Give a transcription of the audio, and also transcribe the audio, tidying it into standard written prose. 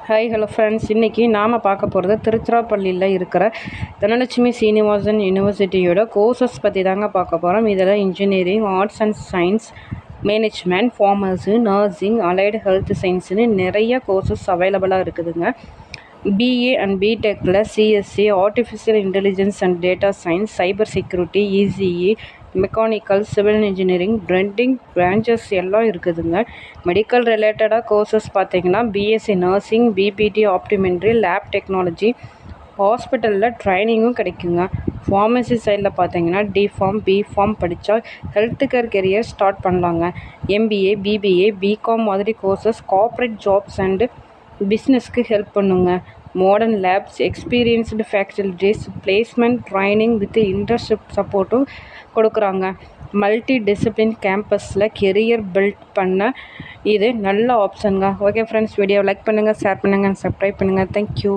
Hi hello friends, இன்றைக்கி நாம் பார்க்க போகிறது திருச்சிராப்பள்ளியில் இருக்கிற தனலட்சுமி சீனிவாசன் யூனிவர்சிட்டியோட கோர்சஸ் பற்றி தாங்க பார்க்க போகிறோம். இதில் engineering, arts and science, management, ஃபார்மர்ஸு, நர்சிங், அலைடு ஹெல்த் சயின்ஸுன்னு நிறைய கோர்சஸ் அவைலபிளாக இருக்குதுங்க. பிஏ அண்ட் பிடெக்கில் CSC, artificial intelligence and data science, cyber security, ECE, mechanical, civil engineering, trending branches எல்லாம் இருக்குதுங்க. மெடிக்கல் ரிலேட்டடாக கோர்சஸ் பார்த்திங்கன்னா BSc nursing, BPT, optometry, lab technology, ஹாஸ்பிட்டலில் ட்ரைனிங்கும் கிடைக்குங்க. ஃபார்மசி சைடில் பார்த்தீங்கன்னா டிஃபார்ம், பிஃபார்ம் படித்தா ஹெல்த் கேர் கெரியர் ஸ்டார்ட் பண்ணலாங்க. எம்பிஏ, பிபிஏ, பிகாம் மாதிரி கோர்சஸ் கார்ப்பரேட் ஜாப்ஸ் அண்டு பிஸ்னஸ்க்கு ஹெல்ப் பண்ணுங்க. Modern labs, experienced faculties, placement training with internship சப்போர்ட்டும் கொடுக்குறாங்க. மல்டி டிசிப்ளின் கேம்பஸில் கெரியர் பில்ட் பண்ண இது நல்ல ஆப்ஷனுங்க. ஓகே ஃப்ரெண்ட்ஸ், வீடியோ லைக் பண்ணுங்கள், ஷேர் பண்ணுங்கள், சப்ஸ்கிரைப் பண்ணுங்கள். தேங்க்யூ.